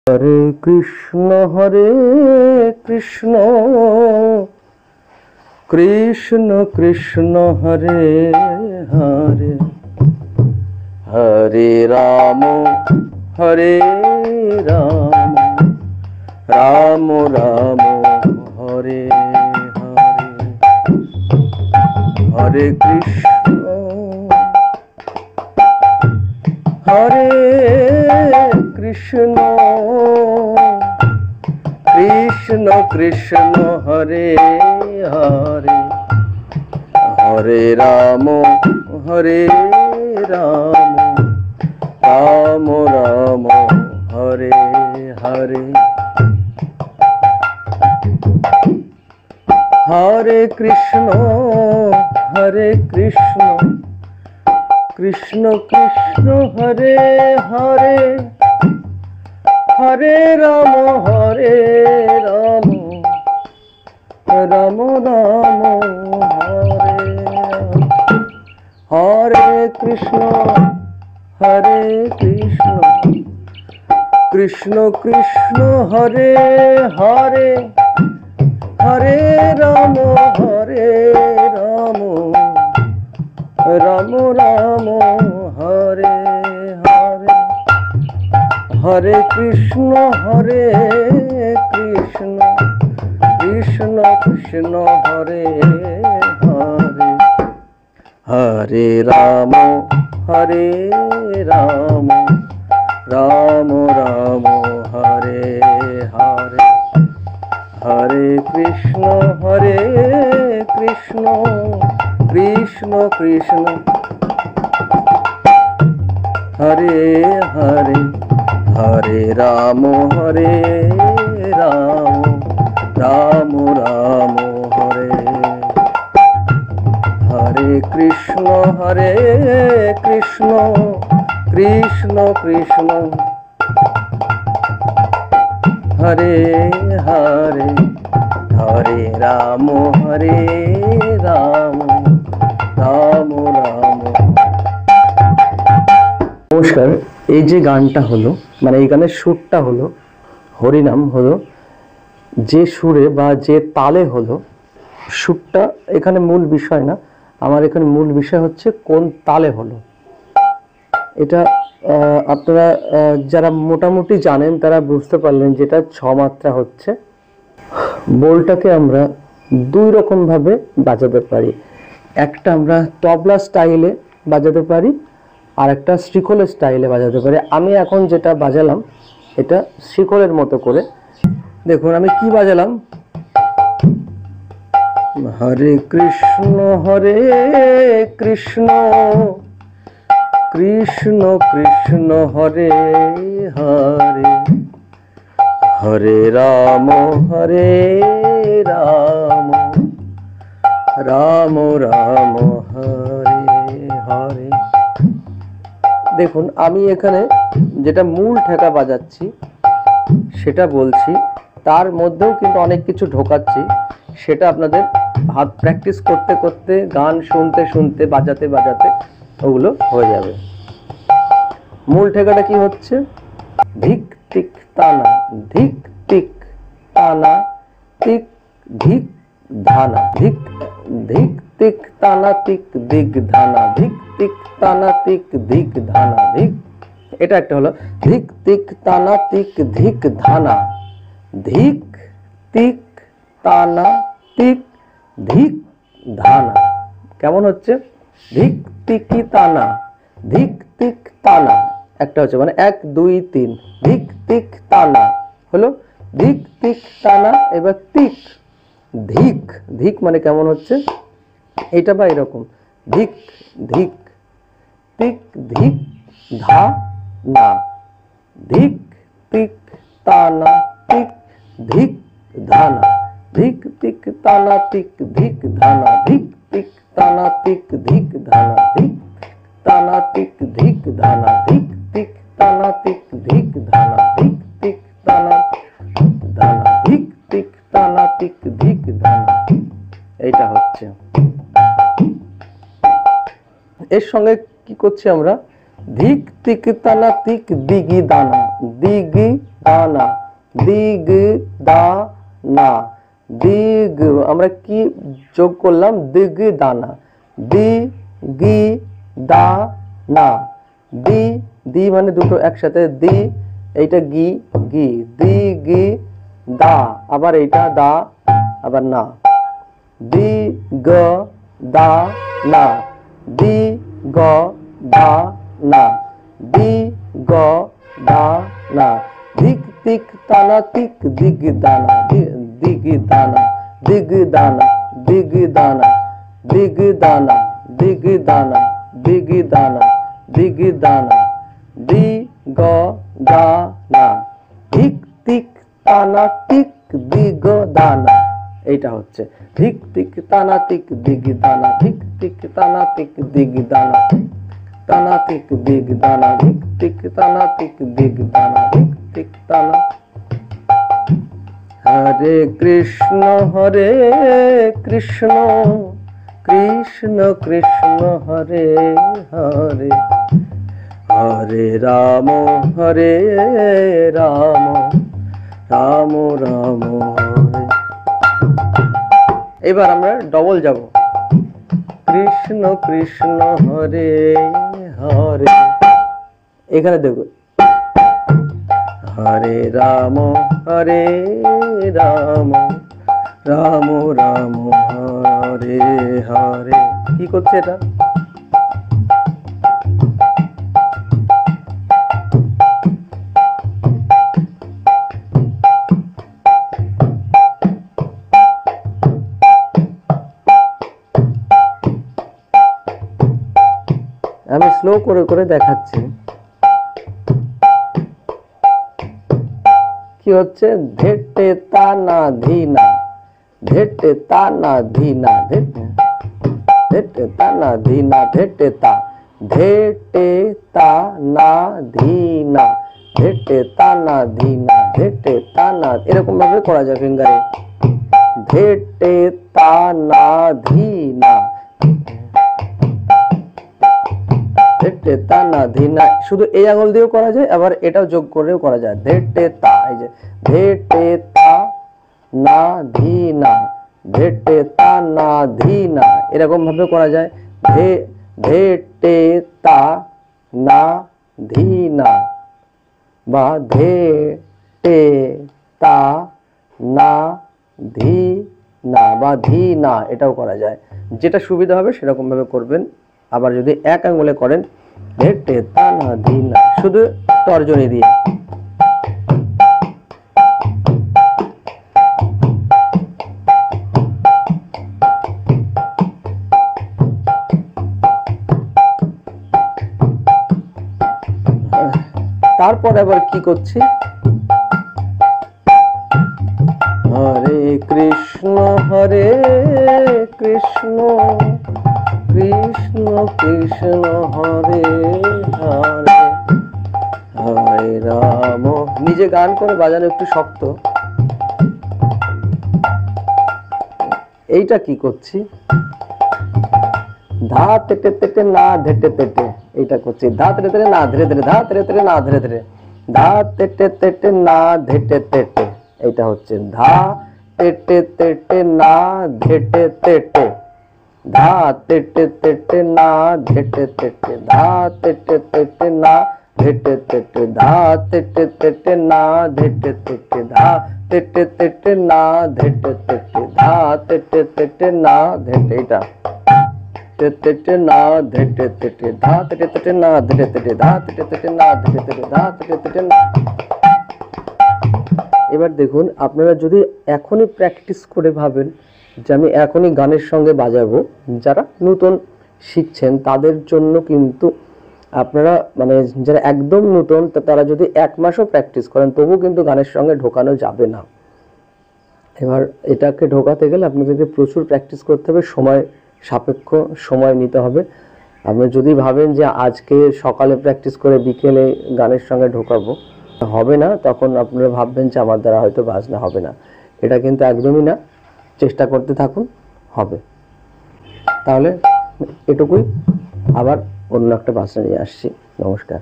হরে কৃষ্ণ কৃষ্ণ কৃষ্ণ কৃষ্ণ হরে হরে, হরে রাম রাম রাম হরে হরে, হরে কৃষ্ণ কৃষ্ণ কৃষ্ণ কৃষ্ণ হরে হরে, হরে রাম রাম রাম হরে হরে, হরে কৃষ্ণ কৃষ্ণ কৃষ্ণ হরে হরে, হরে রাম রাম রাম হরে, হরে কৃষ্ণ কৃষ্ণ কৃষ্ণ হরে হরে, হরে রাম রাম রাম হরে হরে, হরে কৃষ্ণ কৃষ্ণ কৃষ্ণ হরে হরে, হরে রাম রাম রাম হরে হরে, হরে কৃষ্ণ কৃষ্ণ কৃষ্ণ হরে হরে, হরে রাম রাম রাম হরে, হরে কৃষ্ণ কৃষ্ণ কৃষ্ণ হরে হরে, হরে রাম রাম রাম রাম। নমস্কার, এই যে গানটা হলো, মানে এই গানের সুরটা হলো হরিনাম, হলো যে সুরে বা যে তালে হলো, সুরটা এখানে মূল বিষয় না, আমার এখানে মূল বিষয় হচ্ছে কোন তালে হলো। এটা আপনারা যারা মোটামুটি জানেন তারা বুঝতে পারলেন যেটা 6 মাত্রা হচ্ছে। বোলটাকে আমরা দুই রকম ভাবে বাজাতে পারি, একটা আমরা তবলা স্টাইলে বাজাতে পারি, আর একটা শ্রীখোলের স্টাইলে বাজাতে পারি। আমি এখন যেটা বাজালাম এটা শ্রীখোলের মতো করে। দেখুন আমি কি বাজালাম, হরে কৃষ্ণ কৃষ্ণ কৃষ্ণ হরে হরে, হরে রাম রাম রাম হরে হরে। দেখুন আমি এখানে যেটা মূল ঠেকা বাজাচ্ছি সেটা বলছি, তার মধ্যেও কিন্তু অনেক কিছু ঢোকাচ্ছি, সেটা আপনাদের হাত প্র্যাকটিস করতে করতে, গান শুনতে শুনতে, বাজাতে বাজাতে ওগুলো হয়ে যাবে। মূল ঠেকাটা কি হচ্ছে, ধিক টিক তানা, ধিক টিক তানা, টিক ধিক ধানা, ধিক ধিক টিক তানা, টিক দিক ধানা, ধিক টিক তানা, টিক দিক ধানা, ধিক। এটা একটা হলো ধিক টিক তানা, টিক ধিক ধানা, ধিক টিক তানা, টিক ধিক ধানা। কেমন হচ্ছে, ধিক টিকি তানা, ধিক টিক তানা, একটা হচ্ছে মানে 1 2 3, ধিক টিক তানা হলো ধিক টিক তানা। এবার টিক ধিক, ধিক মানে কেমন হচ্ছে এটা বা এরকম, ধিক ধিক টিক ধিক ধা না, ধিক টিক তানা, টিক ধিক ধানা, ধিক টিক তানা, টিক ধিক ধানা, ধিক টিক তানা, টিক ধিক ধানা, ধিক তানা, টিক ধিক ধানা, ধিক টিক তানা, টিক ধিক ধানা, ধিক টিক তানা ধানা, ধিক টিক তানা, টিক ধিক ধানা। এইটা হচ্ছে। এর সঙ্গে কি করছি আমরা, ধিক তিক তানা, তিক দিগি দানা, দিগি দানা, দিগ দানা, দিগ আমরা কি যোগ করলাম, দিগ দানা, দিগি দানা, দি দি মানে দুটো একসাথে, দি এইটা গি গি, দিগি দা, আবার এইটা দা, আবার না, দি গ দা না, দি গ দা না, দি গ দা না, ধিক তিক তানা তিক, দিগ দানা, দিগ দানা, দিগ দানা, দিগ দানা, দিগ দানা, দিগ দানা, দিগ দানা, দিগ দানা, দি গ দা না, ধিক তিক তানা তিক, দিগ দানা। এইটা হচ্ছে ধিক তিক তানা তিক, দিগ দানা, ধিক তিক তানা তিক, দিগ দানা, তানা তিক, দিগ দানা, ধিক তিক তানা তিক, দিগ দানা, ধিক তিক তানা। হরে কৃষ্ণ কৃষ্ণ কৃষ্ণ হরে হরে, হরে রাম রাম রাম রাম হরে। এবার আমরা ডবল যাব, কৃষ্ণ কৃষ্ণ হরে হরে, এখানে দেখো হরে রাম রাম রাম রাম হরে হরে। কি করছে এটা, আমি স্লো করে করে দেখাচ্ছি। কি হচ্ছে, ধেটে তা না ধীনা, ধেটে তা না ধীনা, ধেটে তা না ধীনা, ধেটে তা, ধেটে তা না ধীনা, ধেটে তা না ধীনা, ধেটে তা না, এরকম ভাবে করা যায় ফিঙ্গারে, ধেটে তা না ধীনা, ধেটে তা না ধীনা। শুধু এই আঙুল দিয়েও করা যায়, আবার এটাও যোগ করেও করা যায়, ধেটে তা, এই যে ধেটে তা না ধীনা, ধেটে তা না ধীনা, এরকম ভাবে করা যায়, ধেটে তা না ধীনা, বা ধেটে তা না ধীনা বা ধীনা, এটাও করা যায়, যেটা সুবিধা হবে সেরকম ভাবে করবেন। আবার যদি এক আঙ্গুলে করেন, ধেটে তা না ধীনা, শুধু তর্জনী দিয়ে। তারপর আবার কি করছি, হরে কৃষ্ণ কৃষ্ণ কৃষ্ণ হরে হরে, হরে রাম। নিজে গান করে বাজানো একটু শক্ত। এইটা কি করছি, ধা তেটে তেটে না ধেটে তেটে, এইটা করছি, ধা তেটে তেটে না ধীরে ধীরে, ধা তেটে তেটে না ধীরে ধীরে, ধা তেটে তেটে না ধেটে তেটে, এইটা হচ্ছে ধা তেটে তেটে না ধেটে তেটে, ধা তেটে তেটে না ধেটে তেটে, ধা তেটে তেটে না ধেটে তেটে, ধা তেটে তেটে না ধেটে তেটে, ধা তেটে তেটে না ধেটে তেটে, ধা তেটে তেটে না ধেটে, এটা তেটে না ধেটে তেটে, ধা তেটে তেটে না ধেটে তেটে, ধা তেটে তেটে না ধেটে তেটে, ধা তেটে তেটে না। এবার দেখুন, আপনারা যদি এখনই প্র্যাকটিস করে ভাবেন যে আমি এখনই গানের সঙ্গে বাজাবো, যারা নতুন শিখছেন তাদের জন্য কিন্তু আপনারা মানে যারা একদম নতুন তারা যদি 1 মাসও প্র্যাকটিস করেন তবু কিন্তু গানের সঙ্গে ঢোকানো যাবে না। এবার এটাকে ঢোকাতে গেলে আপনাদেরকে প্রচুর প্র্যাকটিস করতে হবে, সময় সাপেক্ষ সময় নিতে হবে। আপনি যদি ভাবেন যে আজকে সকালে প্র্যাকটিস করে বিকেলে গানের সঙ্গে ঢোকাবো, হবে না, তখন আপনারা ভাববেন যে আমার দ্বারা হয়তো বাজনা হবে না। এটা কিন্তু একদমই না, চেষ্টা করতে থাকুন, হবে। তাহলে এটুকুই, আবার অন্য একটা বাজনা নিয়ে আসছি। নমস্কার।